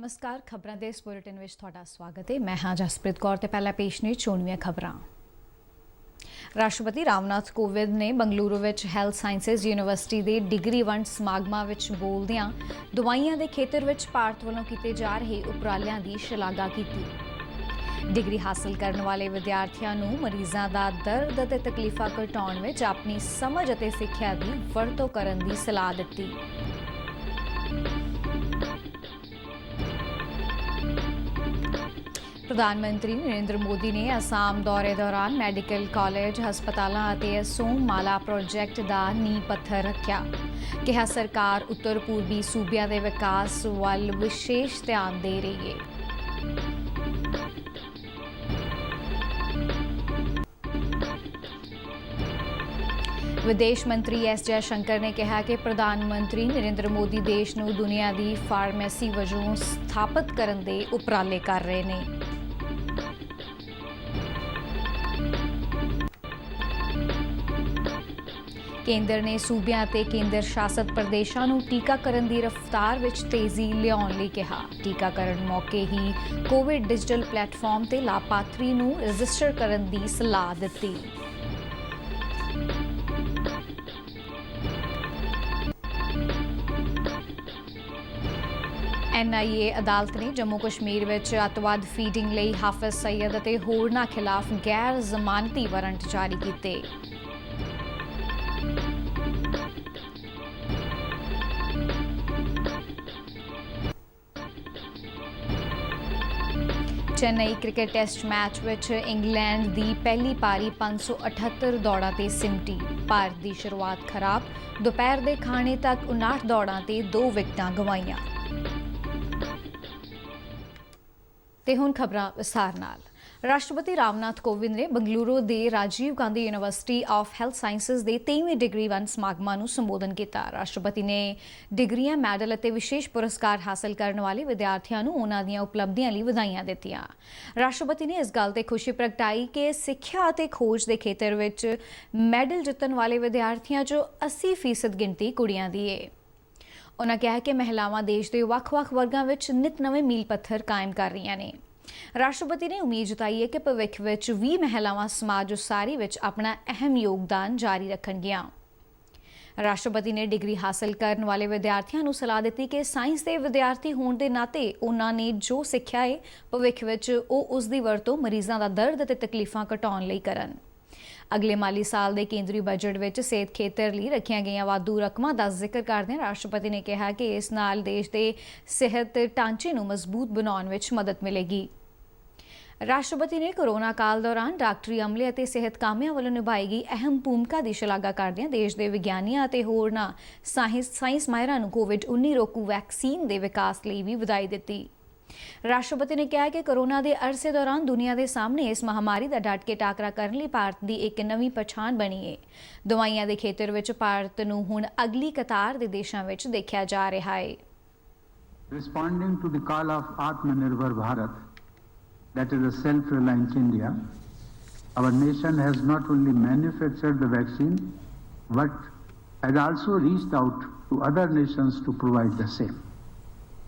नमस्कार खबरां दे इस बुलेटिन विच तुहाडा स्वागत है। मैं हाँ जसप्रीत कौर ते पहला पेश ने चोणवीआं खबरां। राष्ट्रपति रामनाथ कोविंद ने बंगलुरु विच हैल्थ साइंसिस यूनिवर्सिटी के डिग्री वंड समागमां विच बोलदिआं दवाइयां दे खेतर विच भारत वल्लों कीते जा रहे उपरालिਆਂ ਦੀ ਸ਼ਲਾਘਾ ਕੀਤੀ। डिग्री हासिल करने वाले विद्यार्थियों ਨੂੰ ਮਰੀਜ਼ਾਂ ਦਾ ਦਰਦ ਅਤੇ ਤਕਲੀਫਾਂ ਘਟਾਉਣ ਵਿੱਚ ਆਪਣੀ ਸਮਝ ਅਤੇ ਸਿੱਖਿਆ ਦੀ ਵਰਤੋਂ ਕਰਨ ਦੀ ਸਲਾਹ ਦਿੱਤੀ। प्रधानमंत्री नरेंद्र मोदी ने असम दौरे दौरान मैडिकल कॉलेज हस्पतालों ਅਤੇ ਸੋਮਮਾਲਾ प्रोजेक्ट का नींह पत्थर रखा। कहा सरकार उत्तर पूर्वी सूबिया के विकास वाल विशेष ध्यान दे रही है। विदेश मंत्री एस जयशंकर ने कहा कि प्रधानमंत्री नरेंद्र मोदी देश ਨੂੰ दुनिया की फार्मेसी वजों स्थापित करने के उपराले कर रहे हैं। केंद्र ने सूबिया ते केंद्र शासित प्रदेशों ਨੂੰ टीकाकरण की रफ्तार विच तेजी लियाउण लई कहा। टीकाकरण मौके ही कोविड डिजिटल प्लेटफॉर्म ते लाभार्थी ਨੂੰ रजिस्टर करने की सलाह दी। NIA अदालत ने जम्मू कश्मीर विच अतवाद फीडिंग लई हाफिज सईद ਅਤੇ होरनां खिलाफ गैर जमानती वारंट जारी किए। चेन्नई क्रिकेट टेस्ट मैच विच इंग्लैंड की पहली पारी 578 दौड़ां ते सिमटी। भारत की शुरुआत खराब, दोपहर के खाने तक 59 दौड़ां ते 2 विकटां गवाईयां। ते हुण खबरां विस्तार नाल। राष्ट्रपति रामनाथ कोविंद ने बंगलुरु के Rajiv Gandhi university of health sciences के 23वें डिग्री वंड समागमां नूं संबोधन किया। राष्ट्रपति ने डिग्रियां, मैडल और विशेष पुरस्कार हासिल करने वाले विद्यार्थियों नूं उन्हां दीआं उपलब्धियां लई वधाईयां दित्तियां। राष्ट्रपति ने इस गल ते खुशी प्रगटाई कि सिक्ख्या ਅਤੇ खोज के खेतर विच मैडल जितण वाले विद्यार्थियों चों 80% गिणती कुड़ियां दी है। उन्होंने कहा कि महिलावां देश के ਵੱਖ-ਵੱਖ वर्गां विच नित नवें मील पत्थर कायम कर रही ने। राष्ट्रपति ने उम्मीद जताई है कि भविख विच भी महिलावां समाज उसारी विच अपना अहम योगदान जारी रखणगियां। राष्ट्रपति ने डिग्री हासिल करने वाले विद्यार्थियों को सलाह दी कि साइंस के विद्यार्थी होने के नाते उन्होंने जो सिक्ख्या है भविख विच उसकी वरतों मरीजों का दर्द और तकलीफां घटाउण लई करन। अगले माली साल के केंद्रीय बजट में सेहत खेतर लिए रखिया गई वाधू रकमां का जिक्र करदे राष्ट्रपति ने कहा कि इस नाल देश के सेहत ढांचे को मजबूत बनाउण विच मदद मिलेगी। राष्ट्रपति ने कोरोना काल दौरान डॉक्टरी अमले और सेहत कामियां वालों निभाई गई अहम भूमिका की शलाघा करदिआं देश के विग्यानियां और होरनां साइंस माहिरां नूं कोविड-19 रोकू वैक्सीन के विकास लई भी बधाई दी। राष्ट्रपति ने कहा कि कोरोना के अरसे दौरान दुनिया के सामने इस महामारी का डट के टाकरा करने लिए भारत की एक नवी पछाण बनी है। दवाइयां के खेतर में भारत नूं हुण अगली कतार के देशों में देखा जा रहा है। Responding to the call of Atmanirbhar Bharat, that is a self-reliant India, our nation has not only manufactured the vaccine but has also reached out to other nations to provide the same.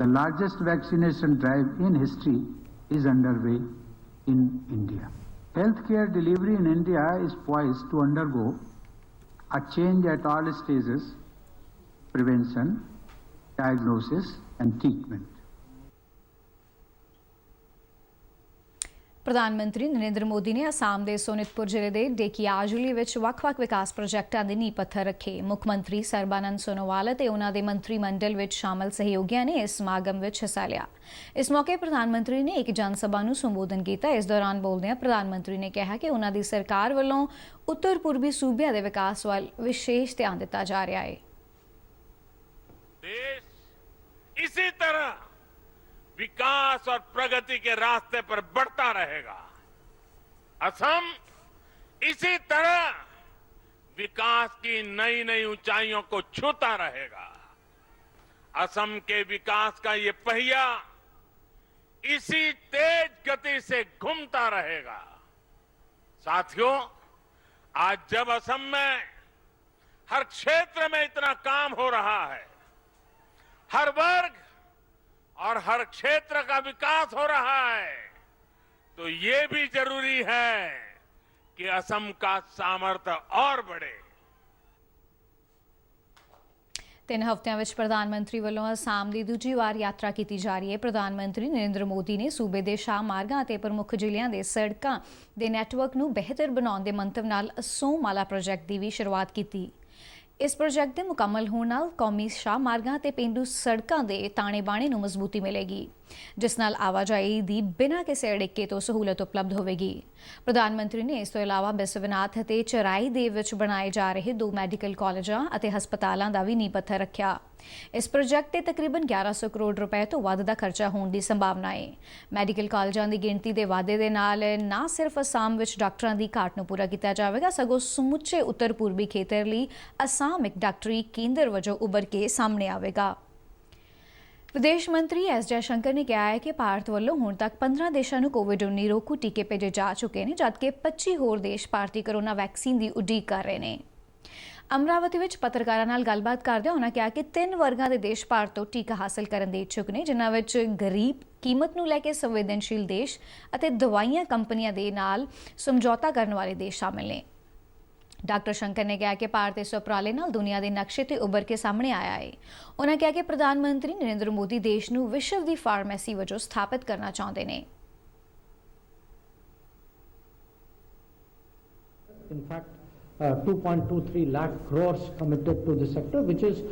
The largest vaccination drive in history is underway in India. Healthcare delivery in India is poised to undergo a change at all stages: prevention, diagnosis and treatment. प्रधानमंत्री नरेंद्र मोदी ने असम के सोनितपुर जिले के डेकियाजुली में ਵੱਖ-ਵੱਖ विकास प्रोजेक्टों के नींह पत्थर रखे। मुख्यमंत्री सर्बानंद सोनोवाल और उन्होंने मंत्रिमंडल में शामिल सहयोगियों ने इस समागम में हिस्सा लिया। इस मौके प्रधानमंत्री ने एक जनसभा को संबोधन किया। इस दौरान बोलदे प्रधानमंत्री ने कहा कि उन्होंने सरकार वालों उत्तर पूर्वी सूबिया के विकास वाल विशेष ध्यान दिता जा रहा है। देश इसी तरह विकास और प्रगति के रास्ते पर बढ़ता रहेगा। असम इसी तरह विकास की नई नई ऊंचाइयों को छूता रहेगा। असम के विकास का ये पहिया इसी तेज गति से घूमता रहेगा। साथियों, आज जब असम में हर क्षेत्र में इतना काम हो रहा है, हर वर्ग और हर क्षेत्र का विकास हो रहा है तो ये भी जरूरी है कि असम का सामर्थ्य और बढ़े। 3 ਹਫ਼ਤਿਆਂ ਵਿੱਚ ਪ੍ਰਧਾਨ ਮੰਤਰੀ ਵੱਲੋਂ ਅਸਾਮ ਦੀ ਦੂਜੀ ਵਾਰ ਯਾਤਰਾ ਕੀਤੀ ਜਾ ਰਹੀ ਹੈ। ਪ੍ਰਧਾਨ ਮੰਤਰੀ ਨਰਿੰਦਰ ਮੋਦੀ ਨੇ ਸੂਬੇ ਦੇ ਸ਼ਾਹ ਮਾਰਗਾਂ ਅਤੇ ਪ੍ਰਮੁੱਖ ਜ਼ਿਲ੍ਹਿਆਂ ਦੇ ਸੜਕਾਂ ਦੇ ਨੈਟਵਰਕ ਨੂੰ ਬਿਹਤਰ ਬਣਾਉਣ ਦੇ ਮੰਤਵ ਨਾਲ ਸੋਮਾਲਾ ਪ੍ਰੋਜੈਕਟ ਦੀ ਵੀ ਸ਼ੁਰੂਆਤ ਕੀਤੀ। ਇਸ ਪ੍ਰੋਜੈਕਟ ਦੇ ਮੁਕੰਮਲ ਹੋਣ ਨਾਲ ਕੌਮੀ ਸ਼ਾਹ ਮਾਰਗਾਂ ਅਤੇ ਪੇਂਡੂ ਸੜਕਾਂ ਦੇ ਤਾਣੇ ਬਾਣੇ ਨੂੰ ਮਜ਼ਬੂਤੀ ਮਿਲੇਗੀ, ਜਿਸ ਨਾਲ ਆਵਾਜਾਈ ਦੀ ਬਿਨਾਂ ਕਿਸੇ ਅੜਿੱਕੇ ਤੋਂ ਸਹੂਲਤ ਉਪਲਬਧ ਹੋਵੇਗੀ। ਪ੍ਰਧਾਨ ਮੰਤਰੀ ਨੇ ਇਸ ਤੋਂ ਇਲਾਵਾ ਬਿਸਵਨਾਥ ਅਤੇ ਚਰਾਈ ਦੇ ਵਿੱਚ ਬਣਾਏ ਜਾ ਰਹੇ 2 ਮੈਡੀਕਲ ਕਾਲਜਾਂ ਅਤੇ ਹਸਪਤਾਲਾਂ ਦਾ ਵੀ ਨੀਂਹ ਪੱਥਰ ਰੱਖਿਆ। ਇਸ ਪ੍ਰੋਜੈਕਟ ਤੇ ਤਕਰੀਬਨ 1100 ਕਰੋੜ ਰੁਪਏ ਤੋਂ ਵੱਧ ਦਾ ਖਰਚਾ ਹੋਣ ਦੀ ਸੰਭਾਵਨਾ ਹੈ। ਮੈਡੀਕਲ ਕਾਲਜਾਂ ਦੀ ਗਿਣਤੀ ਦੇ ਵਾਧੇ ਦੇ ਨਾਲ ਨਾ ਸਿਰਫ ਅਸਾਮ ਵਿੱਚ ਡਾਕਟਰਾਂ ਦੀ ਘਾਟ ਨੂੰ ਪੂਰਾ ਕੀਤਾ ਜਾਵੇਗਾ, ਸਗੋਂ ਸਮੁੱਚੇ ਉੱਤਰ ਪੂਰਬੀ ਖੇਤਰ ਲਈ ਅਸਾਮ ਇੱਕ ਡਾਕਟਰੀ ਕੇਂਦਰ ਵਜੋਂ ਉੱਭਰ ਕੇ ਸਾਹਮਣੇ ਆਵੇਗਾ। ਵਿਦੇਸ਼ ਮੰਤਰੀ ਐਸ ਜੈਸ਼ੰਕਰ ਨੇ ਕਿਹਾ ਹੈ ਕਿ ਭਾਰਤ ਵੱਲੋਂ ਹੁਣ ਤੱਕ 15 ਦੇਸ਼ਾਂ ਨੂੰ ਕੋਵਿਡ-19 ਰੋਕੂ ਟੀਕੇ ਭੇਜੇ ਜਾ ਚੁੱਕੇ ਨੇ, ਜਦਕਿ 25 ਹੋਰ ਦੇਸ਼ ਭਾਰਤੀ ਕੋਰੋਨਾ ਵੈਕਸੀਨ ਦੀ ਉਡੀਕ ਕਰ ਰਹੇ ਨੇ। ਅਮਰਾਵਤੀ ਵਿੱਚ ਪੱਤਰਕਾਰਾਂ ਨਾਲ ਗੱਲਬਾਤ ਕਰਦਿਆਂ ਉਨ੍ਹਾਂ ਕਿਹਾ ਕਿ 3 ਵਰਗਾਂ ਦੇ ਦੇਸ਼ ਭਾਰਤ ਤੋਂ ਟੀਕਾ ਹਾਸਲ ਕਰਨ ਦੇ ਇੱਛੁਕ ਨੇ, ਜਿਨ੍ਹਾਂ ਵਿੱਚ ਗਰੀਬ, ਕੀਮਤ ਨੂੰ ਲੈ ਕੇ ਸੰਵੇਦਨਸ਼ੀਲ ਦੇਸ਼ ਅਤੇ ਦਵਾਈਆਂ ਕੰਪਨੀਆਂ ਦੇ ਨਾਲ ਸਮਝੌਤਾ ਕਰਨ ਵਾਲੇ ਦੇਸ਼ ਸ਼ਾਮਿਲ ਨੇ। ਡਾਕਟਰ ਸ਼ੰਕਰ ਨੇ ਕਿਹਾ ਕਿ ਭਾਰਤ ਇਸ ਉਪਰਾਲੇ ਨਾਲ ਦੁਨੀਆ ਦੇ ਨਕਸ਼ੇ ਤੇ ਉੱਭਰ ਕੇ ਸਾਹਮਣੇ ਆਇਆ ਹੈ। ਉਨ੍ਹਾਂ ਕਿਹਾ ਕਿ ਪ੍ਰਧਾਨ ਮੰਤਰੀ ਨਰਿੰਦਰ ਮੋਦੀ ਦੇਸ਼ ਨੂੰ ਵਿਸ਼ਵ ਦੀ ਫਾਰਮੇਸੀ ਵਜੋਂ ਸਥਾਪਿਤ ਕਰਨਾ ਚਾਹੁੰਦੇ ਨੇ। In fact, 2.23 lakh crores committed to the sector, which is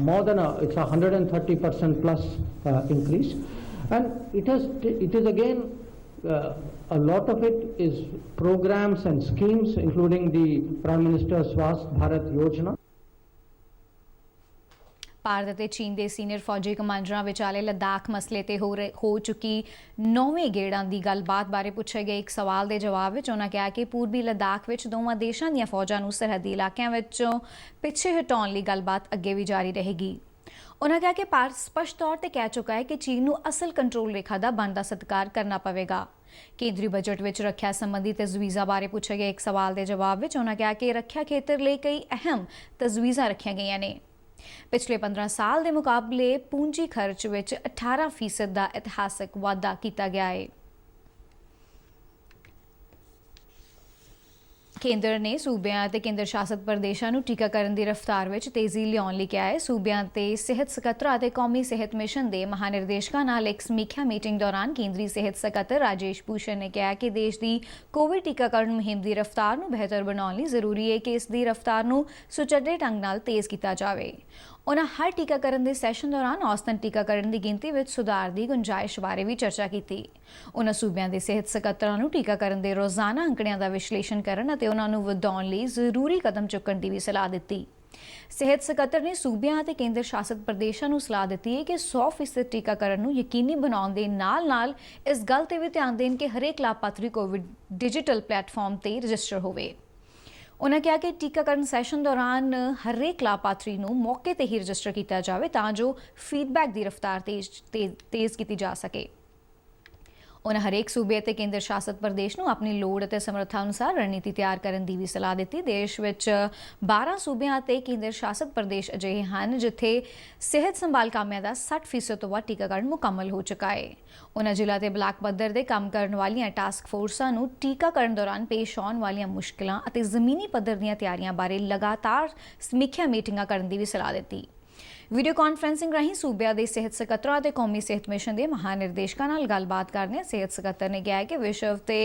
more than it's 130% plus increase, and it is again a lot of it is programs and schemes, including the Prime Minister's Swasth Bharat Yojana. Bharat ਅਤੇ ਚੀਨ ਦੇ senior ਫੌਜੀ ਕਮਾਂਡਰਾਂ ਵਿਚਾਲੇ ਲੱਦਾਖ ਮਸਲੇ ਤੇ ਹੋ ਚੁੱਕੀ 9ਵੇਂ ਗੇੜਾਂ ਦੀ ਗੱਲਬਾਤ ਬਾਰੇ ਪੁੱਛੇ ਗਏ ਇੱਕ ਸਵਾਲ ਦੇ ਜਵਾਬ ਵਿੱਚ ਉਨ੍ਹਾਂ ਕਿਹਾ ਕਿ ਪੂਰਬੀ ਲੱਦਾਖ ਵਿੱਚ ਦੋਵਾਂ ਦੇਸ਼ਾਂ ਦੀਆਂ ਫੌਜਾਂ ਨੂੰ ਸਰਹੱਦੀ ਇਲਾਕਿਆਂ ਵਿੱਚੋਂ ਪਿੱਛੇ ਹਟਾਉਣ ਲਈ ਗੱਲਬਾਤ ਅੱਗੇ ਵੀ ਜਾਰੀ ਰਹੇਗੀ। ਉਨ੍ਹਾਂ ਕਿਹਾ ਕਿ ਭਾਰਤ ਸਪਸ਼ਟ ਤੌਰ ਤੇ ਕਹਿ ਚੁੱਕਾ ਹੈ ਕਿ ਚੀਨ ਨੂੰ ਅਸਲ ਕੰਟਰੋਲ ਰੇਖਾ ਦਾ ਬਣਦਾ ਸਤਿਕਾਰ ਕਰਨਾ ਪਵੇਗਾ। ਕੇਂਦਰੀ ਬਜਟ ਵਿੱਚ ਰੱਖਿਆ ਸੰਬੰਧੀ ਤਜਵੀਜ਼ਾਂ ਬਾਰੇ ਪੁੱਛੇ ਗਏ ਇੱਕ ਸਵਾਲ ਦੇ ਜਵਾਬ ਵਿੱਚ ਉਨ੍ਹਾਂ ਕਿਹਾ ਕਿ ਰੱਖਿਆ ਖੇਤਰ ਲਈ ਕਈ ਅਹਿਮ ਤਜਵੀਜ਼ਾਂ ਰੱਖੀਆਂ ਗਈਆਂ ਨੇ। ਪਿਛਲੇ 15 ਸਾਲ ਦੇ ਮੁਕਾਬਲੇ ਪੂੰਜੀ ਖਰਚ ਵਿੱਚ 18% ਦਾ ਇਤਿਹਾਸਕ ਵਾਧਾ ਕੀਤਾ ਗਿਆ ਹੈ। ਕੇਂਦਰ ਨੇ ਸੂਬਿਆਂ ਅਤੇ ਕੇਂਦਰ ਸ਼ਾਸਤ ਪ੍ਰਦੇਸ਼ਾਂ ਨੂੰ ਟੀਕਾਕਰਨ ਦੀ ਰਫ਼ਤਾਰ ਵਿੱਚ ਤੇਜ਼ੀ ਲਿਆਉਣ ਲਈ ਕਿਹਾ ਹੈ। ਸੂਬਿਆਂ ਤੇ ਸਿਹਤ ਸਕੱਤਰਾਂ ਅਤੇ ਕੌਮੀ ਸਿਹਤ ਮਿਸ਼ਨ ਦੇ ਮਹਾਨਿਰਦੇਸ਼ਕਾਂ ਨਾਲ ਇੱਕ ਸਮੀਖਿਆ ਮੀਟਿੰਗ ਦੌਰਾਨ ਕੇਂਦਰੀ ਸਿਹਤ ਸਕੱਤਰ ਰਾਜੇਸ਼ ਭੂਸ਼ਣ ਨੇ ਕਿਹਾ ਕਿ ਦੇਸ਼ ਦੀ ਕੋਵਿਡ ਟੀਕਾਕਰਨ ਮੁਹਿੰਮ ਦੀ ਰਫ਼ਤਾਰ ਨੂੰ ਬਿਹਤਰ ਬਣਾਉਣ ਲਈ ਜ਼ਰੂਰੀ ਹੈ ਕਿ ਇਸ ਦੀ ਰਫ਼ਤਾਰ ਨੂੰ ਸੁਚੱਜੇ ਢੰਗ ਨਾਲ ਤੇਜ਼ ਕੀਤਾ ਜਾਵੇ। ਉਨ੍ਹਾਂ ਹਰ ਟੀਕਾਕਰਨ ਦੇ ਸੈਸ਼ਨ ਦੌਰਾਨ ਔਸਤਨ ਟੀਕਾਕਰਨ ਦੀ ਗਿਣਤੀ ਵਿੱਚ ਸੁਧਾਰ ਦੀ ਗੁੰਜਾਇਸ਼ ਬਾਰੇ ਵੀ ਚਰਚਾ ਕੀਤੀ। ਉਨ੍ਹਾਂ ਸੂਬਿਆਂ ਦੇ ਸਿਹਤ ਸਕੱਤਰਾਂ ਨੂੰ ਟੀਕਾਕਰਨ ਦੇ ਰੋਜ਼ਾਨਾ ਅੰਕੜਿਆਂ ਦਾ ਵਿਸ਼ਲੇਸ਼ਣ ਕਰਨ ਅਤੇ ਉਨ੍ਹਾਂ ਨੂੰ ਵਧਾਉਣ ਲਈ ਜ਼ਰੂਰੀ ਕਦਮ ਚੁੱਕਣ ਦੀ ਵੀ ਸਲਾਹ ਦਿੱਤੀ। ਸਿਹਤ ਸਕੱਤਰ ਨੇ ਸੂਬਿਆਂ ਅਤੇ ਕੇਂਦਰ ਸ਼ਾਸਤ ਪ੍ਰਦੇਸ਼ਾਂ ਨੂੰ ਸਲਾਹ ਦਿੱਤੀ ਹੈ ਕਿ 100% ਟੀਕਾਕਰਨ ਨੂੰ ਯਕੀਨੀ ਬਣਾਉਣ ਦੇ ਨਾਲ-ਨਾਲ ਇਸ ਗੱਲ ਤੇ ਵੀ ਧਿਆਨ ਦੇਣ ਕਿ ਹਰੇਕ ਲਾਭਪਾਤਰੀ ਕੋਵਿਡ ਡਿਜੀਟਲ ਪਲੇਟਫਾਰਮ ਤੇ ਰਜਿਸਟਰ ਹੋਵੇ। ਉਨ੍ਹਾਂ ਕਿਹਾ ਕਿ ਟੀਕਾਕਰਨ ਸੈਸ਼ਨ ਦੌਰਾਨ ਹਰੇਕ ਲਾਭਪਾਤਰੀ ਨੂੰ ਮੌਕੇ ਤੇ ਹੀ ਰਜਿਸਟਰ ਕੀਤਾ ਜਾਵੇ ਤਾਂ ਜੋ ਫੀਡਬੈਕ ਦੀ ਰਫ਼ਤਾਰ ਤੇਜ਼ ਕੀਤੀ ਜਾ ਸਕੇ। ਉਨ੍ਹਾਂ ਹਰੇਕ ਸੂਬੇ ਅਤੇ ਕੇਂਦਰ ਸ਼ਾਸਤ ਪ੍ਰਦੇਸ਼ ਨੂੰ ਆਪਣੀ ਲੋੜ ਅਤੇ ਸਮਰੱਥਾ ਅਨੁਸਾਰ ਰਣਨੀਤੀ ਤਿਆਰ ਕਰਨ ਦੀ ਵੀ ਸਲਾਹ ਦਿੱਤੀ। ਦੇਸ਼ ਵਿੱਚ 12 ਸੂਬਿਆਂ ਅਤੇ ਕੇਂਦਰ ਸ਼ਾਸਤ ਪ੍ਰਦੇਸ਼ ਅਜਿਹੇ ਹਨ ਜਿੱਥੇ ਸਿਹਤ ਸੰਭਾਲ ਕਾਮਿਆਂ ਦਾ 60% ਤੋਂ ਵੱਧ ਟੀਕਾਕਰਨ ਮੁਕੰਮਲ ਹੋ ਚੁੱਕਾ ਹੈ। ਉਨ੍ਹਾਂ ਜ਼ਿਲ੍ਹਾ ਤੇ ਬਲਾਕ ਪੱਧਰ ਦੇ ਕੰਮ ਕਰਨ ਵਾਲੀਆਂ ਟਾਸਕ ਫੋਰਸਾਂ ਨੂੰ ਟੀਕਾਕਰਨ ਦੌਰਾਨ ਪੇਸ਼ ਆਉਣ ਵਾਲੀਆਂ ਮੁਸ਼ਕਿਲਾਂ ਅਤੇ ਜ਼ਮੀਨੀ ਪੱਧਰ ਦੀਆਂ ਤਿਆਰੀਆਂ ਬਾਰੇ ਲਗਾਤਾਰ ਸਮੀਖਿਆ ਮੀਟਿੰਗਾਂ ਕਰਨ ਦੀ ਵੀ ਸਲਾਹ ਦਿੱਤੀ। ਵੀਡੀਓ ਕਾਨਫਰੰਸਿੰਗ ਰਾਹੀਂ ਸੂਬਿਆਂ ਦੇ ਸਿਹਤ ਸਕੱਤਰਾਂ ਅਤੇ ਕੌਮੀ ਸਿਹਤ ਮਿਸ਼ਨ ਦੇ ਮਹਾਨਿਰਦੇਸ਼ਕਾਂ ਨਾਲ ਗੱਲਬਾਤ ਕਰਦਿਆਂ ਸਿਹਤ ਸਕੱਤਰ ਨੇ ਕਿਹਾ ਕਿ ਵਿਸ਼ਵ ਤੇ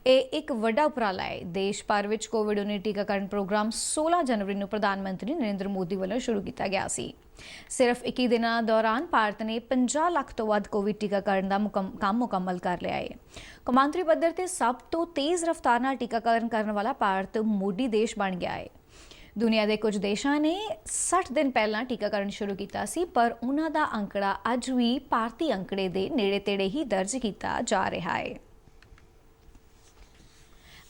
ਇਹ ਇੱਕ ਵੱਡਾ ਉਪਰਾਲਾ ਹੈ। ਦੇਸ਼ ਭਰ ਵਿੱਚ ਕੋਵਿਡ-19 ਟੀਕਾਕਰਨ ਪ੍ਰੋਗਰਾਮ 16 ਜਨਵਰੀ ਨੂੰ ਪ੍ਰਧਾਨ ਮੰਤਰੀ ਨਰਿੰਦਰ ਮੋਦੀ ਵੱਲੋਂ ਸ਼ੁਰੂ ਕੀਤਾ ਗਿਆ ਸੀ। ਸਿਰਫ 21 ਦਿਨਾਂ ਦੌਰਾਨ ਭਾਰਤ ਨੇ 50 ਲੱਖ ਤੋਂ ਵੱਧ ਕੋਵਿਡ ਟੀਕਾਕਰਨ ਦਾ ਕੰਮ ਮੁਕੰਮਲ ਕਰ ਲਿਆ ਹੈ। ਕੌਮਾਂਤਰੀ ਪੱਧਰ ਤੇ ਸਭ ਤੋਂ ਤੇਜ਼ ਰਫ਼ਤਾਰ ਨਾਲ ਟੀਕਾਕਰਨ ਕਰਨ ਵਾਲਾ ਭਾਰਤ ਮੋਢੀ ਦੇਸ਼ ਬਣ ਗਿਆ ਹੈ। ਦੁਨੀਆ ਦੇ ਕੁਝ ਦੇਸ਼ਾਂ ਨੇ 60 ਦਿਨ ਪਹਿਲਾਂ ਟੀਕਾਕਰਨ ਸ਼ੁਰੂ ਕੀਤਾ ਸੀ, ਪਰ ਉਹਨਾਂ ਦਾ ਅੰਕੜਾ ਅੱਜ ਵੀ ਭਾਰਤੀ ਅੰਕੜੇ ਦੇ ਨੇੜੇ-ਤੇੜੇ ਹੀ ਦਰਜ ਕੀਤਾ ਜਾ ਰਿਹਾ ਹੈ।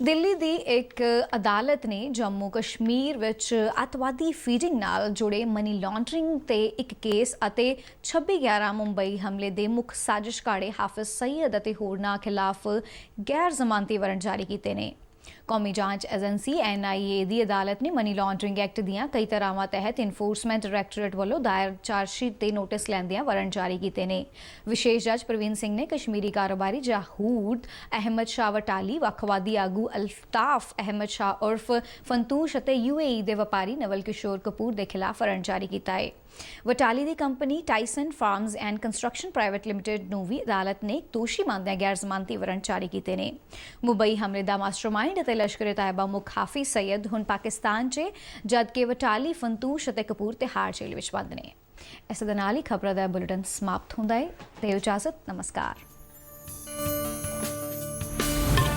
ਦਿੱਲੀ ਦੀ ਇੱਕ ਅਦਾਲਤ ਨੇ ਜੰਮੂ ਕਸ਼ਮੀਰ ਵਿੱਚ ਅੱਤਵਾਦੀ ਫੀਡਿੰਗ ਨਾਲ ਜੁੜੇ ਮਨੀ ਲਾਂਡਰਿੰਗ ਤੇ ਇੱਕ ਕੇਸ ਅਤੇ 26/11 ਮੁੰਬਈ ਹਮਲੇ ਦੇ ਮੁੱਖ ਸਾਜ਼ਿਸ਼ਘਾੜੇ ਹਾਫਿਜ਼ ਸਈਦ ਅਤੇ ਹੋਰਨਾਂ ਖਿਲਾਫ ਗੈਰ ਜ਼ਮਾਨਤੀ ਵਾਰੰਟ ਜਾਰੀ ਕੀਤੇ ਨੇ। ਕੌਮੀ ਜਾਂਚ ਏਜੰਸੀ NIA ਦੀ ਅਦਾਲਤ ਨੇ ਮਨੀ ਲਾਂਡਰਿੰਗ ਐਕਟ ਦੀਆਂ ਕਈ ਧਾਰਾਵਾਂ ਤਹਿਤ ਇਨਫੋਰਸਮੈਂਟ ਡਾਇਰੈਕਟੋਰੇਟ ਵੱਲੋਂ ਦਾਇਰ ਚਾਰਜਸ਼ੀਟ ਤੇ ਨੋਟਿਸ ਲੈਂਦਿਆਂ ਵਾਰੰਟ ਜਾਰੀ ਕੀਤੇ ਨੇ। ਵਿਸ਼ੇਸ਼ ਜੱਜ ਪ੍ਰਵੀਨ ਸਿੰਘ ਨੇ ਕਸ਼ਮੀਰੀ ਕਾਰੋਬਾਰੀ ਜਾਹੂਦ ਅਹਿਮਦ ਸ਼ਾਹ ਵਟਾਲੀ, ਵੱਖਵਾਦੀ ਆਗੂ ਅਲਤਾਫ ਅਹਿਮਦ ਸ਼ਾਹ ਉਰਫ ਫੰਤੂਸ਼ ਅਤੇ UAE ਦੇ ਵਪਾਰੀ ਨਵਲ ਕਿਸ਼ੋਰ ਕਪੂਰ ਦੇ ਖਿਲਾਫ ਵਾਰੰਟ ਜਾਰੀ ਕੀਤਾ ਹੈ। ਵਟਾਲੀ ਦੀ company Tyson farms and construction private limited ਨੂੰ ਵੀ ਅਦਾਲਤ ਨੇ ਦੋਸ਼ੀ ਮੰਨਦਿਆਂ ਗੈਰ ਜ਼ਮਾਨਤੀ ਵਾਰੰਟ ਜਾਰੀ ਕੀਤੇ ਨੇ। ਮੁੰਬਈ ਹਮਲੇ ਦਾ ਮਾਸਟਰਮਾਈਂਡ ਅਤੇ ਲਸ਼ਕਰ-ਏ-ਤਾਇਬਾ ਮੁੱਖ ਹਾਫਿਜ਼ ਸਈਦ ਹੁਣ ਪਾਕਿਸਤਾਨ 'ਚ ਜਦਕਿ ਵਟਾਲੀ, ਫੰਤੂਸ਼ ਅਤੇ ਕਪੂਰ ਤਿਹਾੜ ਜੇਲ੍ਹ ਵਿੱਚ ਬੰਦ ਨੇ। ਇਸ ਦੇ ਨਾਲ ਹੀ ਖਬਰਾਂ ਦਾ ਬੁਲੇਟਿਨ ਸਮਾਪਤ ਹੁੰਦਾ ਹੈ। ਤੇ ਇਜਾਜ਼ਤ, ਨਮਸਕਾਰ।